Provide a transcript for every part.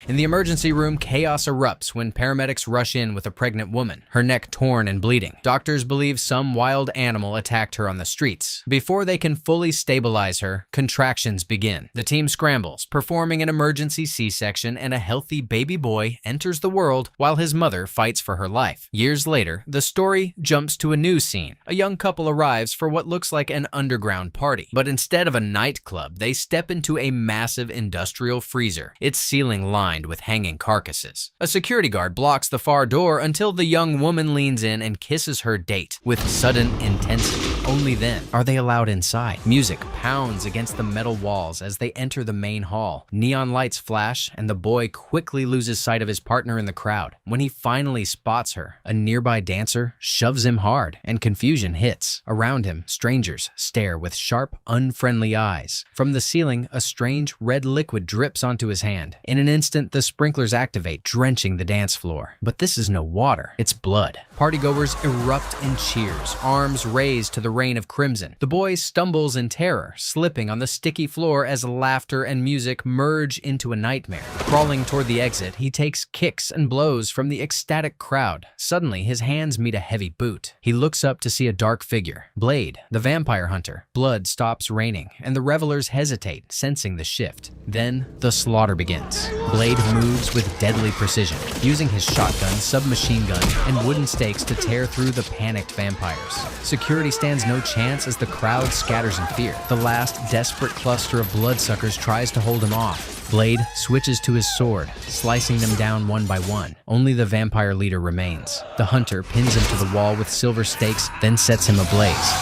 In the emergency room, chaos erupts when paramedics rush in with a pregnant woman, her neck torn and bleeding. Doctors believe some wild animal attacked her on the streets. Before they can fully stabilize her, contractions begin. The team scrambles, performing an emergency C-section, and a healthy baby boy enters the world while his mother fights for her life. Years later, the story jumps to a new scene. A young couple arrives for what looks like an underground party, but instead of a nightclub, they step into a massive industrial freezer, its ceiling lined with hanging carcasses. A security guard blocks the far door until the young woman leans in and kisses her date with sudden intensity. Only then are they allowed inside. Music pounds against the metal walls as they enter the main hall. Neon lights flash, and the boy quickly loses sight of his partner in the crowd. When he finally spots her, a nearby dancer shoves him hard, and confusion hits. Around him, strangers stare with sharp, unfriendly eyes. From the ceiling, a strange red liquid drips onto his hand. In an instant, the sprinklers activate, drenching the dance floor. But this is no water, it's blood. Partygoers erupt in cheers, arms raised to the rain of crimson. The boy stumbles in terror, slipping on the sticky floor as laughter and music merge into a nightmare. Crawling toward the exit, he takes kicks and blows from the ecstatic crowd. Suddenly, his hands meet a heavy boot. He looks up to see a dark figure, Blade, the vampire hunter. Blood stops raining, and the revelers hesitate, sensing the shift. Then, the slaughter begins. Blade moves with deadly precision, using his shotgun, submachine gun, and wooden stakes to tear through the panicked vampires. Security stands no chance as the crowd scatters in fear. The last desperate cluster of bloodsuckers tries to hold him off. Blade switches to his sword, slicing them down one by one. Only the vampire leader remains. The hunter pins him to the wall with silver stakes, then sets him ablaze.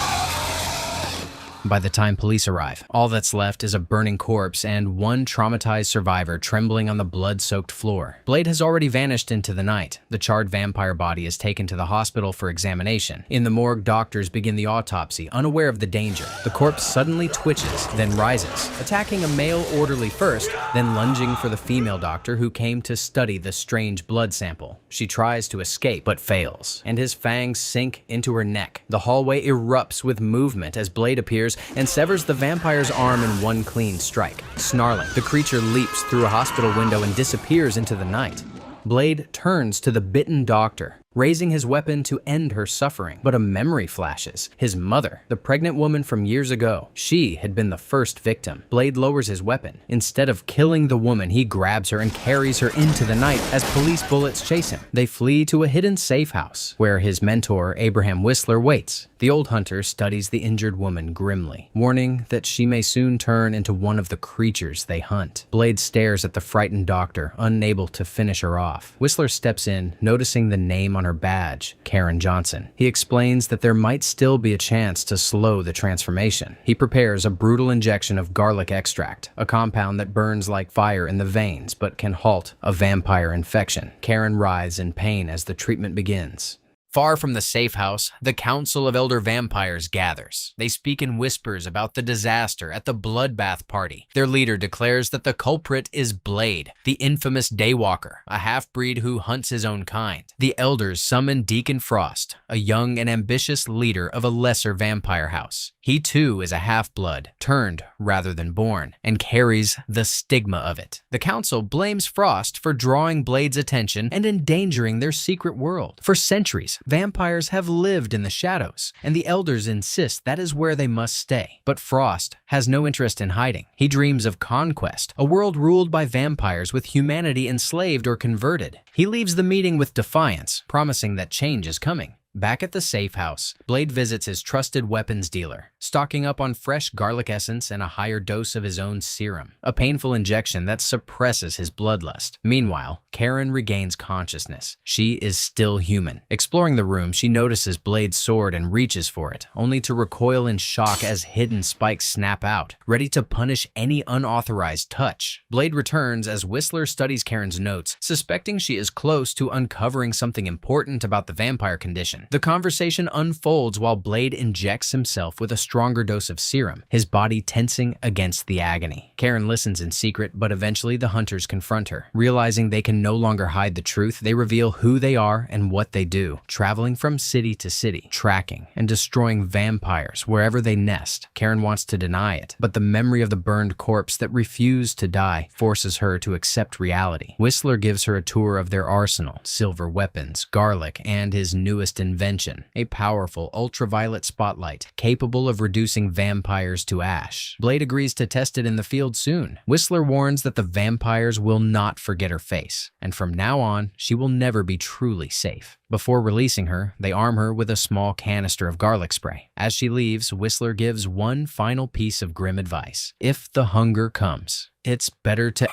By the time police arrive, all that's left is a burning corpse and one traumatized survivor trembling on the blood-soaked floor. Blade has already vanished into the night. The charred vampire body is taken to the hospital for examination. In the morgue, doctors begin the autopsy, unaware of the danger. The corpse suddenly twitches, then rises, attacking a male orderly first, then lunging for the female doctor who came to study the strange blood sample. She tries to escape, but fails, and his fangs sink into her neck. The hallway erupts with movement as Blade appears and severs the vampire's arm in one clean strike. Snarling, the creature leaps through a hospital window and disappears into the night. Blade turns to the bitten doctor, raising his weapon to end her suffering. But a memory flashes. His mother, the pregnant woman from years ago. She had been the first victim. Blade lowers his weapon. Instead of killing the woman, he grabs her and carries her into the night as police bullets chase him. They flee to a hidden safe house, where his mentor, Abraham Whistler, waits. The old hunter studies the injured woman grimly, warning that she may soon turn into one of the creatures they hunt. Blade stares at the frightened doctor, unable to finish her off. Whistler steps in, noticing the name on her badge, Karen Johnson. He explains that there might still be a chance to slow the transformation. He prepares a brutal injection of garlic extract, a compound that burns like fire in the veins but can halt a vampire infection. Karen writhes in pain as the treatment begins. Far from the safe house, the Council of Elder Vampires gathers. They speak in whispers about the disaster at the bloodbath party. Their leader declares that the culprit is Blade, the infamous Daywalker, a half-breed who hunts his own kind. The elders summon Deacon Frost, a young and ambitious leader of a lesser vampire house. He too is a half-blood, turned rather than born, and carries the stigma of it. The council blames Frost for drawing Blade's attention and endangering their secret world. For centuries, vampires have lived in the shadows, and the elders insist that is where they must stay. But Frost has no interest in hiding. He dreams of conquest, a world ruled by vampires with humanity enslaved or converted. He leaves the meeting with defiance, promising that change is coming. Back at the safe house, Blade visits his trusted weapons dealer, stocking up on fresh garlic essence and a higher dose of his own serum, a painful injection that suppresses his bloodlust. Meanwhile, Karen regains consciousness. She is still human. Exploring the room, she notices Blade's sword and reaches for it, only to recoil in shock as hidden spikes snap out, ready to punish any unauthorized touch. Blade returns as Whistler studies Karen's notes, suspecting she is close to uncovering something important about the vampire condition. conversation. The conversation unfolds while Blade injects himself with a stronger dose of serum, his body tensing against the agony. Karen listens in secret, but eventually the hunters confront her. Realizing they can no longer hide the truth, they reveal who they are and what they do, traveling from city to city, tracking and destroying vampires wherever they nest. Karen wants to deny it, but the memory of the burned corpse that refused to die forces her to accept reality. Whistler gives her a tour of their arsenal, silver weapons, garlic, and his newest invention, a powerful ultraviolet spotlight capable of reducing vampires to ash. Blade agrees to test it in the field soon. Whistler warns that the vampires will not forget her face, and from now on, she will never be truly safe. Before releasing her, they arm her with a small canister of garlic spray. As she leaves, Whistler gives one final piece of grim advice. If the hunger comes, it's better to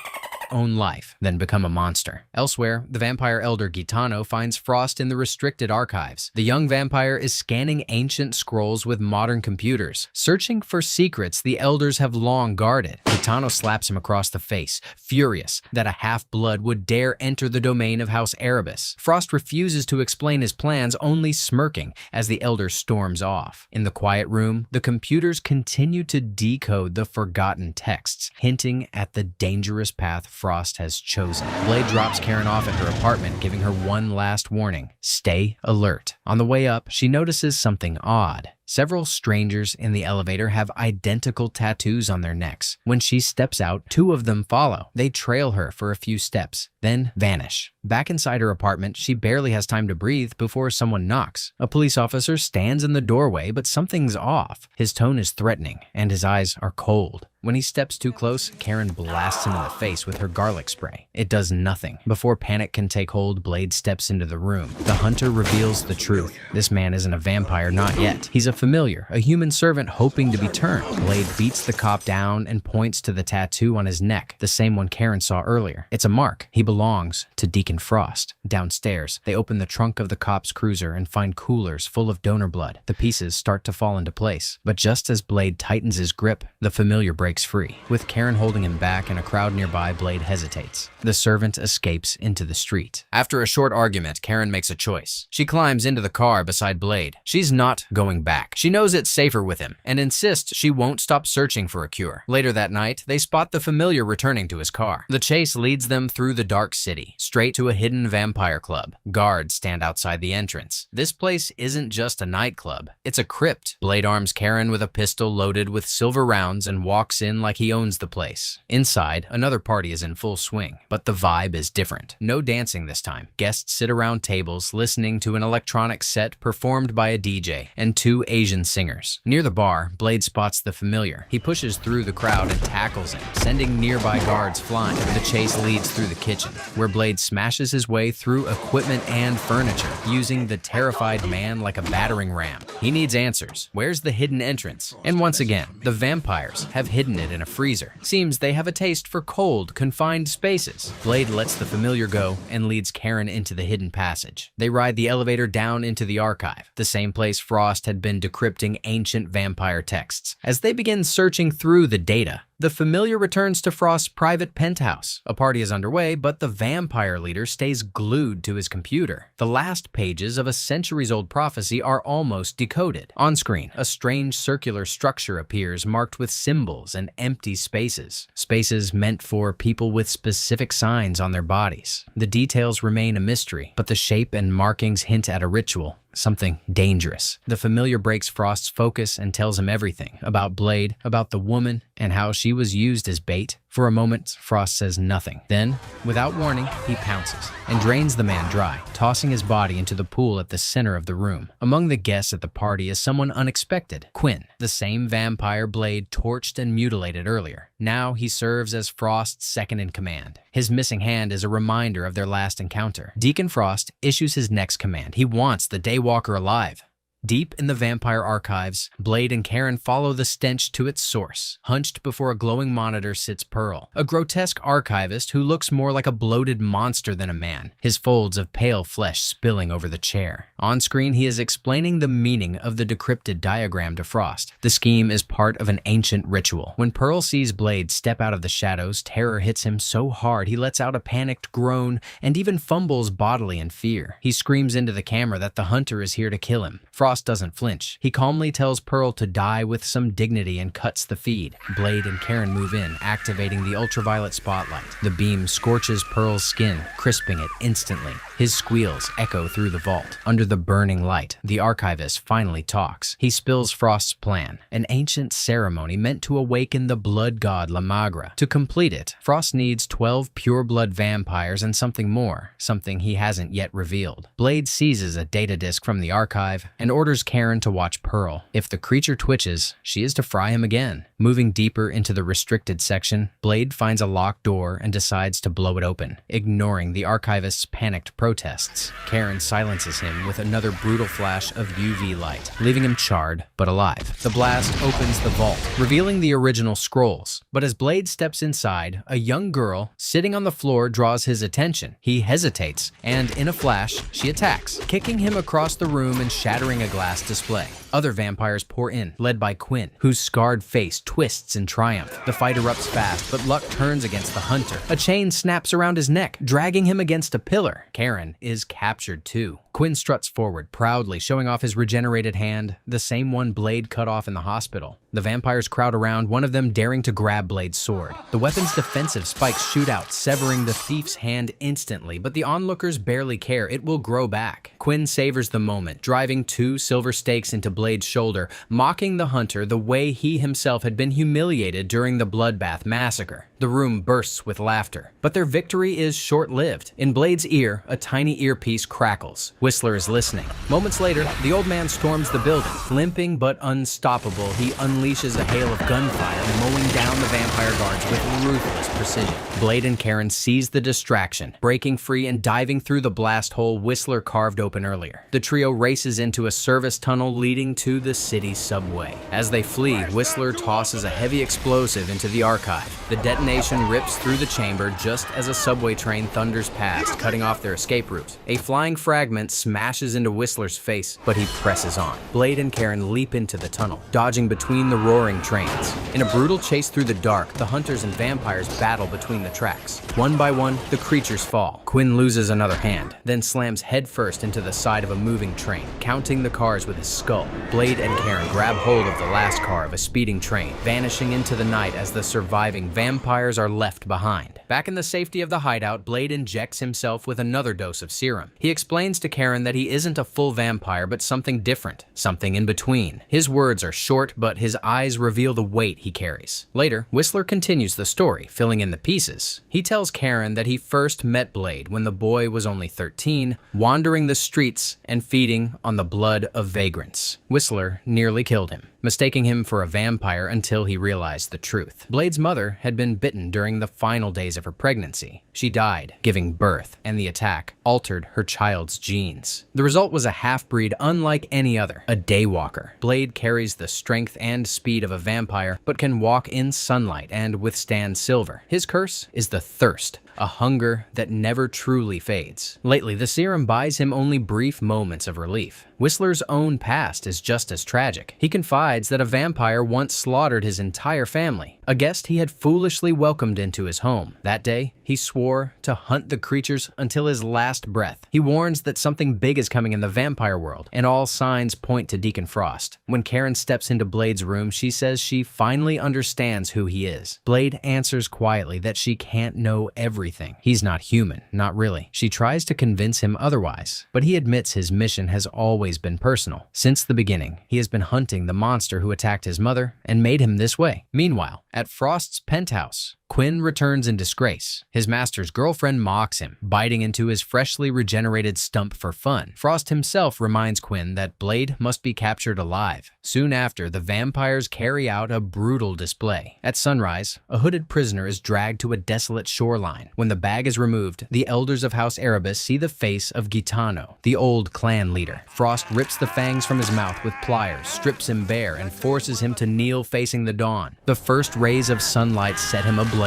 own life than become a monster. Elsewhere, the vampire elder Gitano finds Frost in the restricted archives. The young vampire is scanning ancient scrolls with modern computers, searching for secrets the elders have long guarded. Gitano slaps him across the face, furious that a half-blood would dare enter the domain of House Erebus. Frost refuses to explain his plans, only smirking as the elder storms off. In the quiet room, the computers continue to decode the forgotten texts, hinting at the dangerous path Frost has chosen. Blade drops Karen off at her apartment, giving her one last warning: stay alert. On the way up, she notices something odd. Several strangers in the elevator have identical tattoos on their necks. When she steps out, two of them follow. They trail her for a few steps, then vanish. Back inside her apartment, she barely has time to breathe before someone knocks. A police officer stands in the doorway, but something's off. His tone is threatening, and his eyes are cold. When he steps too close, Karen blasts him in the face with her garlic spray. It does nothing. Before panic can take hold, Blade steps into the room. The hunter reveals the truth. This man isn't a vampire, not yet. He's a familiar, a human servant hoping to be turned. Blade beats the cop down and points to the tattoo on his neck, the same one Karen saw earlier. It's a mark. He belongs to Deacon Frost. Downstairs, they open the trunk of the cop's cruiser and find coolers full of donor blood. The pieces start to fall into place. But just as Blade tightens his grip, the familiar breaks free. With Karen holding him back and a crowd nearby, Blade hesitates. The servant escapes into the street. After a short argument, Karen makes a choice. She climbs into the car beside Blade. She's not going back. She knows it's safer with him and insists she won't stop searching for a cure. Later that night, they spot the familiar returning to his car. The chase leads them through the dark city, straight to a hidden vampire club. Guards stand outside the entrance. This place isn't just a nightclub. It's a crypt. Blade arms Karen with a pistol loaded with silver rounds and walks in like he owns the place. Inside, another party is in full swing, but the vibe is different. No dancing this time. Guests sit around tables listening to an electronic set performed by a DJ and two Asian singers. Near the bar, Blade spots the familiar. He pushes through the crowd and tackles him, sending nearby guards flying. The chase leads through the kitchen, where Blade smashes his way through equipment and furniture, using the terrified man like a battering ram. He needs answers. Where's the hidden entrance? And once again, the vampires have hidden it in a freezer. Seems they have a taste for cold, confined spaces. Blade lets the familiar go and leads Karen into the hidden passage. They ride the elevator down into the archive, the same place Frost had been decrypting ancient vampire texts. As they begin searching through the data, the familiar returns to Frost's private penthouse. A party is underway, but the vampire leader stays glued to his computer. The last pages of a centuries-old prophecy are almost decoded. On screen, a strange circular structure appears marked with symbols and empty spaces. Spaces meant for people with specific signs on their bodies. The details remain a mystery, but the shape and markings hint at a ritual. Something dangerous. The familiar breaks Frost's focus and tells him everything about Blade, about the woman, and how she was used as bait. For a moment, Frost says nothing. Then, without warning, he pounces and drains the man dry, tossing his body into the pool at the center of the room. Among the guests at the party is someone unexpected: Quinn, the same vampire Blade torched and mutilated earlier. Now he serves as Frost's second in command. His missing hand is a reminder of their last encounter. Deacon Frost issues his next command. He wants the Daywalker alive. Deep in the vampire archives, Blade and Karen follow the stench to its source. Hunched before a glowing monitor sits Pearl, a grotesque archivist who looks more like a bloated monster than a man, his folds of pale flesh spilling over the chair. On screen, he is explaining the meaning of the decrypted diagram to Frost. The scheme is part of an ancient ritual. When Pearl sees Blade step out of the shadows, terror hits him so hard he lets out a panicked groan and even fumbles bodily in fear. He screams into the camera that the hunter is here to kill him. Frost doesn't flinch. He calmly tells Pearl to die with some dignity and cuts the feed. Blade and Karen move in, activating the ultraviolet spotlight. The beam scorches Pearl's skin, crisping it instantly. His squeals echo through the vault. Under the burning light, the archivist finally talks. He spills Frost's plan, an ancient ceremony meant to awaken the blood god La Magra. To complete it, Frost needs 12 pure-blood vampires and something more, something he hasn't yet revealed. Blade seizes a data disk from the archive and orders Karen to watch Pearl. If the creature twitches, she is to fry him again. Moving deeper into the restricted section, Blade finds a locked door and decides to blow it open, ignoring the archivist's panicked protests. Karen silences him with another brutal flash of UV light, leaving him charred but alive. The blast opens the vault, revealing the original scrolls. But as Blade steps inside, a young girl sitting on the floor draws his attention. He hesitates, and in a flash, she attacks, kicking him across the room and shattering a glass display. Other vampires pour in, led by Quinn, whose scarred face twists in triumph. The fight erupts fast, but luck turns against the hunter. A chain snaps around his neck, dragging him against a pillar. Karen is captured too. Quinn struts forward, proudly showing off his regenerated hand, the same one Blade cut off in the hospital. The vampires crowd around, one of them daring to grab Blade's sword. The weapon's defensive spikes shoot out, severing the thief's hand instantly, but the onlookers barely care. It will grow back. Quinn savors the moment, driving 2 silver stakes into Blade's shoulder, mocking the hunter the way he himself had been humiliated during the Bloodbath massacre. The room bursts with laughter, but their victory is short-lived. In Blade's ear, a tiny earpiece crackles. Whistler is listening. Moments later, the old man storms the building. Limping but unstoppable, he unleashes a hail of gunfire, mowing down the vampire guards with ruthless precision. Blade and Karen seize the distraction, breaking free and diving through the blast hole Whistler carved open earlier. The trio races into a service tunnel leading to the city subway. As they flee, Whistler tosses a heavy explosive into the archive. The detonation rips through the chamber just as a subway train thunders past, cutting off their escape route. A flying fragment smashes into Whistler's face, but he presses on. Blade and Karen leap into the tunnel, dodging between the roaring trains. In a brutal chase through the dark, the hunters and vampires battle between the tracks. One by one, the creatures fall. Quinn loses another hand, then slams headfirst into the side of a moving train, counting the cars with his skull. Blade and Karen grab hold of the last car of a speeding train, vanishing into the night as the surviving vampires are left behind. Back in the safety of the hideout, Blade injects himself with another dose of serum. He explains to Karen that he isn't a full vampire, but something different, something in between. His words are short, but his eyes reveal the weight he carries. Later, Whistler continues the story, filling in the pieces. He tells Karen that he first met Blade when the boy was only 13, wandering the streets and feeding on the blood of vagrants. Whistler nearly killed him, mistaking him for a vampire until he realized the truth. Blade's mother had been bitten during the final days of her pregnancy. She died, giving birth, and the attack altered her child's genes. The result was a half-breed unlike any other, a daywalker. Blade carries the strength and speed of a vampire, but can walk in sunlight and withstand silver. His curse is the thirst, a hunger that never truly fades. Lately, the serum buys him only brief moments of relief. Whistler's own past is just as tragic. He confides that a vampire once slaughtered his entire family, a guest he had foolishly welcomed into his home. That day, he swore to hunt the creatures until his last breath. He warns that something big is coming in the vampire world, and all signs point to Deacon Frost. When Karen steps into Blade's room, she says she finally understands who he is. Blade answers quietly that she can't know everything. He's not human, not really. She tries to convince him otherwise, but he admits his mission has always been personal. Since the beginning, he has been hunting the monster who attacked his mother and made him this way. Meanwhile, at Frost's penthouse, Quinn returns in disgrace. His master's girlfriend mocks him, biting into his freshly regenerated stump for fun. Frost himself reminds Quinn that Blade must be captured alive. Soon after, the vampires carry out a brutal display. At sunrise, a hooded prisoner is dragged to a desolate shoreline. When the bag is removed, the elders of House Erebus see the face of Gitano, the old clan leader. Frost rips the fangs from his mouth with pliers, strips him bare, and forces him to kneel facing the dawn. The first rays of sunlight set him ablaze.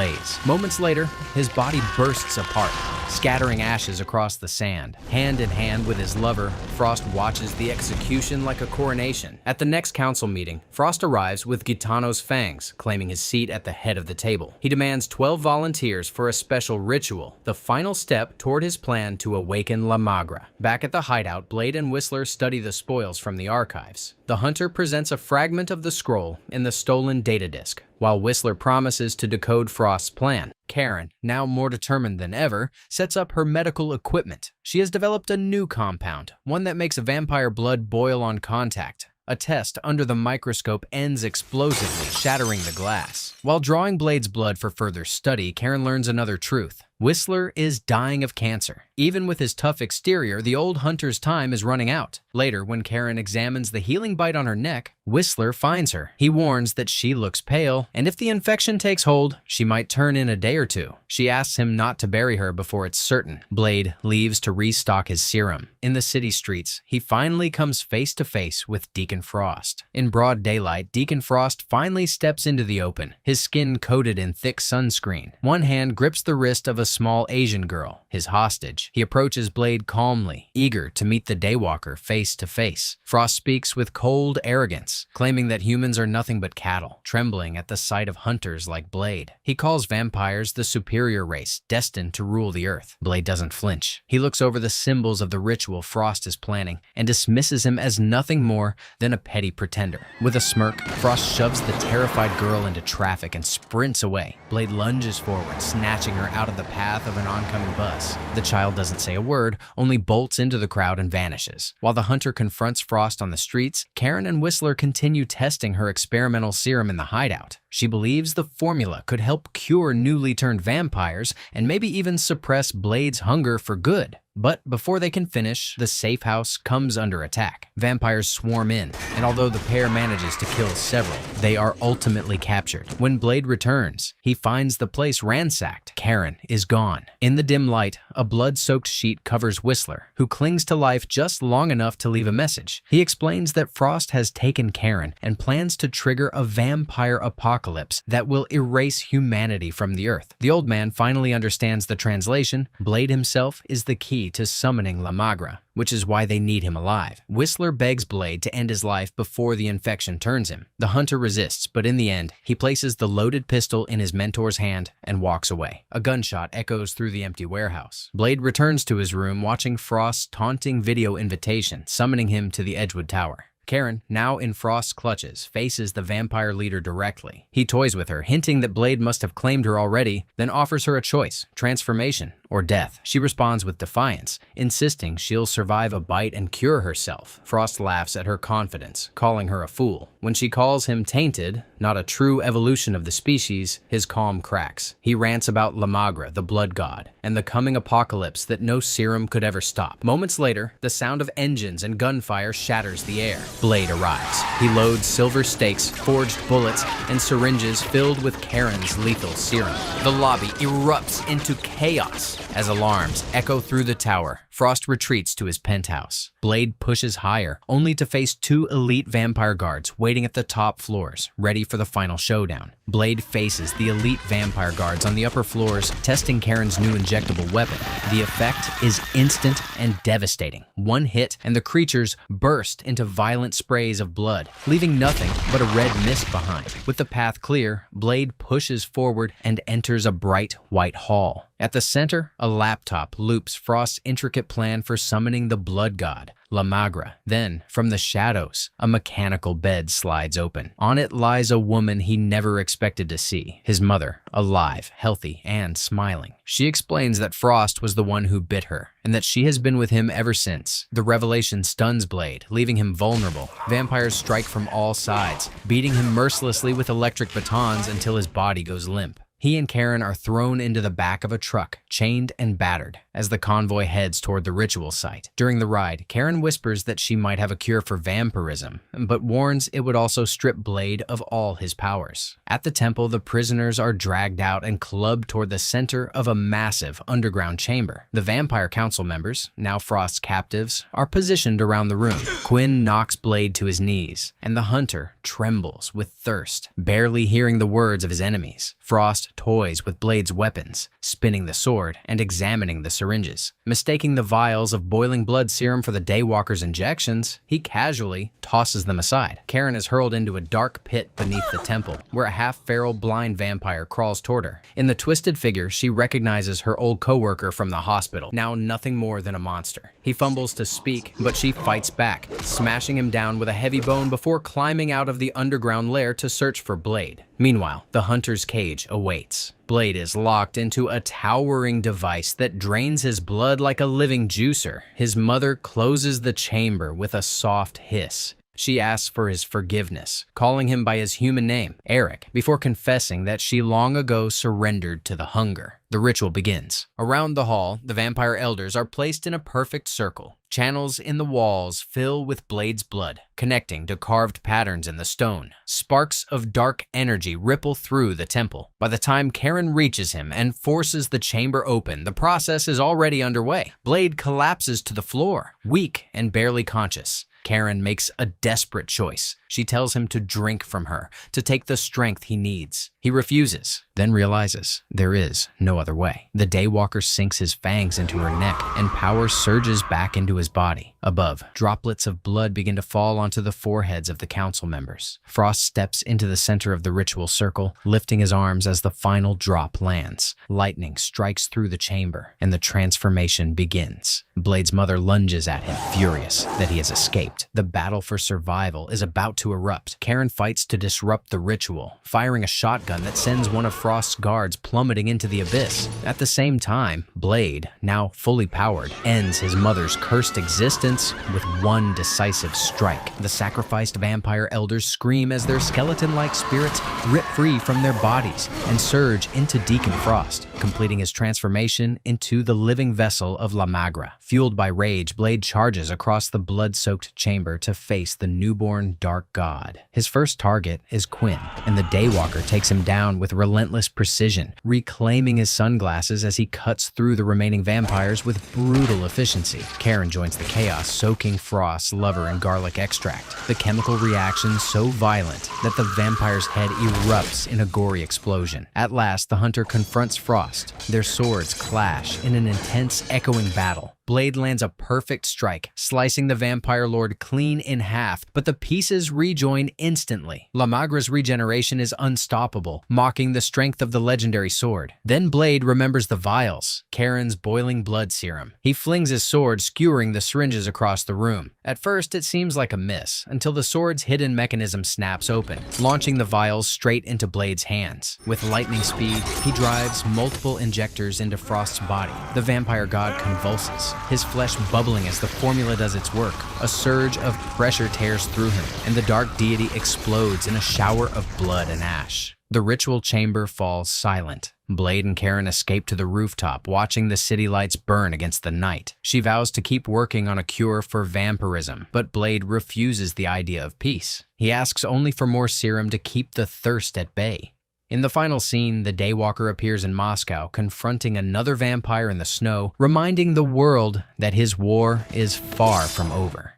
Moments later, his body bursts apart, scattering ashes across the sand. Hand in hand with his lover, Frost watches the execution like a coronation. At the next council meeting, Frost arrives with Gitano's fangs, claiming his seat at the head of the table. He demands 12 volunteers for a special ritual, the final step toward his plan to awaken La Magra. Back at the hideout, Blade and Whistler study the spoils from the archives. The hunter presents a fragment of the scroll in the stolen data disk, while Whistler promises to decode Frost's plan. Karen, now more determined than ever, sets up her medical equipment. She has developed a new compound, one that makes vampire blood boil on contact. A test under the microscope ends explosively, shattering the glass. While drawing Blade's blood for further study, Karen learns another truth. Whistler is dying of cancer. Even with his tough exterior, the old hunter's time is running out. Later, when Karen examines the healing bite on her neck, Whistler finds her. He warns that she looks pale, and if the infection takes hold, she might turn in a day or two. She asks him not to bury her before it's certain. Blade leaves to restock his serum. In the city streets, he finally comes face to face with Deacon Frost. In broad daylight, Deacon Frost finally steps into the open, his skin coated in thick sunscreen. One hand grips the wrist of a small Asian girl, his hostage. He approaches Blade calmly, eager to meet the Daywalker face to face. Frost speaks with cold arrogance, claiming that humans are nothing but cattle, trembling at the sight of hunters like Blade. He calls vampires the superior race, destined to rule the earth. Blade doesn't flinch. He looks over the symbols of the ritual Frost is planning and dismisses him as nothing more than a petty pretender. With a smirk, Frost shoves the terrified girl into traffic and sprints away. Blade lunges forward, snatching her out of the path of an oncoming bus. The child doesn't say a word, only bolts into the crowd and vanishes. While the hunter confronts Frost on the streets, Karen and Whistler continue testing her experimental serum in the hideout. She believes the formula could help cure newly turned vampires and maybe even suppress Blade's hunger for good. But before they can finish, the safe house comes under attack. Vampires swarm in, and although the pair manages to kill several, they are ultimately captured. When Blade returns, he finds the place ransacked. Karen is gone. In the dim light, a blood-soaked sheet covers Whistler, who clings to life just long enough to leave a message. He explains that Frost has taken Karen and plans to trigger a vampire apocalypse that will erase humanity from the earth. The old man finally understands the translation. Blade himself is the key to summoning La Magra, which is why they need him alive. Whistler begs Blade to end his life before the infection turns him. The hunter resists, but in the end, he places the loaded pistol in his mentor's hand and walks away. A gunshot echoes through the empty warehouse. Blade returns to his room, watching Frost's taunting video invitation, summoning him to the Edgewood Tower. Karen, now in Frost's clutches, faces the vampire leader directly. He toys with her, hinting that Blade must have claimed her already, then offers her a choice: transformation or death. She responds with defiance, insisting she'll survive a bite and cure herself. Frost laughs at her confidence, calling her a fool. When she calls him tainted, not a true evolution of the species, his calm cracks. He rants about La Magra, the blood god, and the coming apocalypse that no serum could ever stop. Moments later, the sound of engines and gunfire shatters the air. Blade arrives. He loads silver stakes, forged bullets, and syringes filled with Karen's lethal serum. The lobby erupts into chaos as alarms echo through the tower. Frost retreats to his penthouse. Blade pushes higher, only to face two elite vampire guards waiting at the top floors, ready for the final showdown. Blade faces the elite vampire guards on the upper floors, testing Karen's new injectable weapon. The effect is instant and devastating. One hit, and the creatures burst into violent sprays of blood, leaving nothing but a red mist behind. With the path clear, Blade pushes forward and enters a bright white hall. At the center, a laptop loops Frost's intricate plan for summoning the blood god, La Magra. Then, from the shadows, a mechanical bed slides open. On it lies a woman he never expected to see, his mother, alive, healthy, and smiling. She explains that Frost was the one who bit her, and that she has been with him ever since. The revelation stuns Blade, leaving him vulnerable. Vampires strike from all sides, beating him mercilessly with electric batons until his body goes limp. He and Karen are thrown into the back of a truck, chained and battered, as the convoy heads toward the ritual site. During the ride, Karen whispers that she might have a cure for vampirism, but warns it would also strip Blade of all his powers. At the temple, the prisoners are dragged out and clubbed toward the center of a massive underground chamber. The vampire council members, now Frost's captives, are positioned around the room. Quinn knocks Blade to his knees, and the hunter trembles with thirst, barely hearing the words of his enemies. Frost toys with Blade's weapons, spinning the sword and examining the syringes. Mistaking the vials of boiling blood serum for the Daywalker's injections, he casually tosses them aside. Karen is hurled into a dark pit beneath the temple, where a half-feral blind vampire crawls toward her. In the twisted figure, she recognizes her old co-worker from the hospital, now nothing more than a monster. He fumbles to speak, but she fights back, smashing him down with a heavy bone before climbing out of the underground lair to search for Blade. Meanwhile, the hunter's cage awaits. Blade is locked into a towering device that drains his blood like a living juicer. His mother closes the chamber with a soft hiss. She asks for his forgiveness, calling him by his human name, Eric, before confessing that she long ago surrendered to the hunger. The ritual begins. Around the hall, the vampire elders are placed in a perfect circle. Channels in the walls fill with Blade's blood, connecting to carved patterns in the stone. Sparks of dark energy ripple through the temple. By the time Karen reaches him and forces the chamber open, the process is already underway. Blade collapses to the floor, weak and barely conscious. Karen makes a desperate choice. She tells him to drink from her, to take the strength he needs. He refuses, then realizes there is no other way. The Daywalker sinks his fangs into her neck, and power surges back into his body. Above, droplets of blood begin to fall onto the foreheads of the council members. Frost steps into the center of the ritual circle, lifting his arms as the final drop lands. Lightning strikes through the chamber, and the transformation begins. Blade's mother lunges at him, furious that he has escaped. The battle for survival is about to erupt. Karen fights to disrupt the ritual, firing a shotgun that sends one of Frost's guards plummeting into the abyss. At the same time, Blade, now fully powered, ends his mother's cursed existence with one decisive strike. The sacrificed vampire elders scream as their skeleton-like spirits rip free from their bodies and surge into Deacon Frost, completing his transformation into the living vessel of La Magra. Fueled by rage, Blade charges across the blood-soaked chamber to face the newborn Dark God. His first target is Quinn, and the Daywalker takes him down with relentless precision, reclaiming his sunglasses as he cuts through the remaining vampires with brutal efficiency. Karen joins the chaos, soaking Frost's lover in garlic extract, the chemical reaction so violent that the vampire's head erupts in a gory explosion. At last, the hunter confronts Frost. Their swords clash in an intense, echoing battle. Blade lands a perfect strike, slicing the vampire lord clean in half, but the pieces rejoin instantly. La Magra's regeneration is unstoppable, mocking the strength of the legendary sword. Then Blade remembers the vials, Karen's boiling blood serum. He flings his sword, skewering the syringes across the room. At first, it seems like a miss, until the sword's hidden mechanism snaps open, launching the vials straight into Blade's hands. With lightning speed, he drives multiple injectors into Frost's body. The vampire god convulses, his flesh bubbling as the formula does its work. A surge of pressure tears through him, and the dark deity explodes in a shower of blood and ash. The ritual chamber falls silent. Blade and Karen escape to the rooftop, watching the city lights burn against the night. She vows to keep working on a cure for vampirism, but Blade refuses the idea of peace. He asks only for more serum to keep the thirst at bay. In the final scene, the Daywalker appears in Moscow, confronting another vampire in the snow, reminding the world that his war is far from over.